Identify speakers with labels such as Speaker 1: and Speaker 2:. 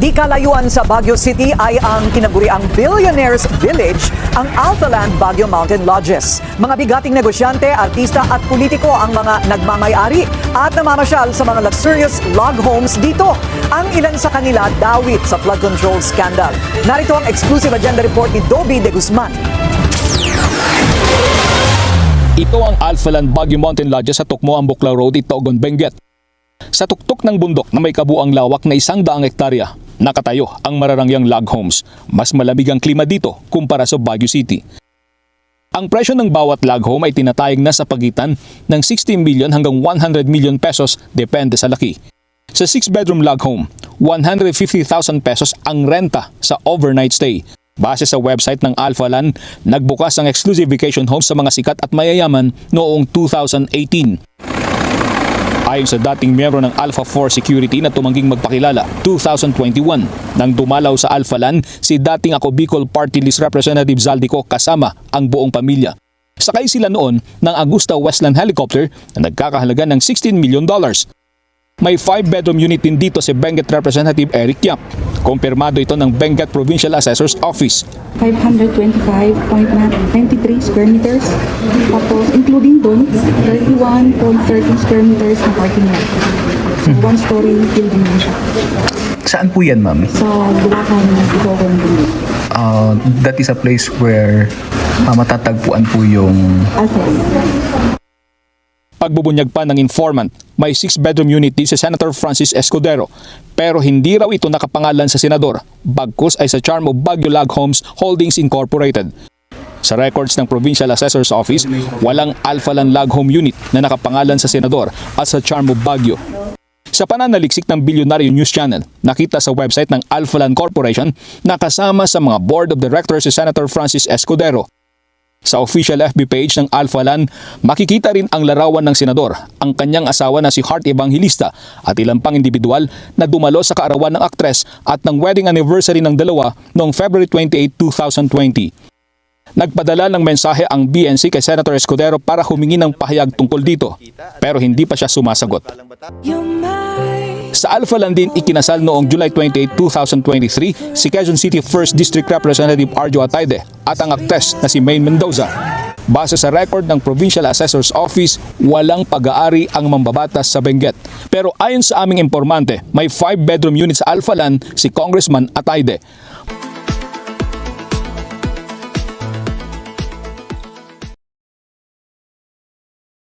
Speaker 1: Di kalayuan sa Baguio City ay ang tinaguriang Billionaires Village, ang Alphaland Baguio Mountain Lodges. Mga bigating negosyante, artista at politiko ang mga nagmamay-ari at namamasyal sa mga luxurious log homes dito. Ang ilan sa kanila dawit sa flood control scandal. Narito ang exclusive agenda report ni Dobby de Guzman.
Speaker 2: Ito ang Alphaland Baguio Mountain Lodges sa Tukmoan Buklaw Road, Itogon, Benguet. Sa tuktok ng bundok na may kabuang lawak na 100 hektarya, nakatayo ang mararangyang log homes. Mas malamig ang klima dito kumpara sa Baguio City. Ang presyo ng bawat log home ay tinatayag na sa pagitan ng 60 million hanggang 100 million pesos depende sa laki. Sa 6-bedroom log home, 150,000 pesos ang renta sa overnight stay. Base sa website ng Alphaland, nagbukas ang exclusive vacation homes sa mga sikat at mayayaman noong 2018. Ayon sa dating miyembro ng Alpha 4 Security na tumangging magpakilala, 2021, nang dumalaw sa Alphaland si dating Ako Bicol Party List Representative Zaldico kasama ang buong pamilya. Sakay sila noon ng Augusta Westland helicopter na nagkakahalaga ng $16 million. May 5-bedroom unit din dito si Benguet Representative Eric Yap. Kumpirmado ito ng Benguet Provincial Assessor's Office.
Speaker 3: 525.93 square meters. Tapos including doon, 31.13 square meters na parking lot. So, one-story building na siya.
Speaker 4: Saan po yan, ma'am?
Speaker 3: Sa Bulacan, Itogon building.
Speaker 4: That is a place where matatagpuan po yung...
Speaker 2: Pagbubunyag pa ng informant, may 6-bedroom unit din si Senator Francis Escudero, pero hindi raw ito nakapangalan sa senador, bagkus ay sa Charm of Baguio Log Homes Holdings Incorporated. Sa records ng Provincial Assessor's Office, walang Alphaland Log Home Unit na nakapangalan sa senador at sa Charm of Baguio. Sa pananaliksik ng Billionaire News Channel, nakita sa website ng Alphaland Corporation na kasama sa mga board of directors si Senator Francis Escudero. Sa official FB page ng Alphaland, makikita rin ang larawan ng senador, ang kanyang asawa na si Heart Evangelista at ilang pang individual na dumalo sa kaarawan ng aktres at ng wedding anniversary ng dalawa noong February 28, 2020. Nagpadala ng mensahe ang BNC kay Senator Escudero para humingi ng pahayag tungkol dito, pero hindi pa siya sumasagot. Sa Alphaland din ikinasal noong July 28, 2023 si Quezon City 1st District Representative Arjo Atayde at ang aktres na si Maine Mendoza. Base sa record ng Provincial Assessor's Office, walang pag-aari ang mambabatas sa Benguet. Pero ayon sa aming impormante, may 5-bedroom unit sa Alphaland si Congressman Atayde.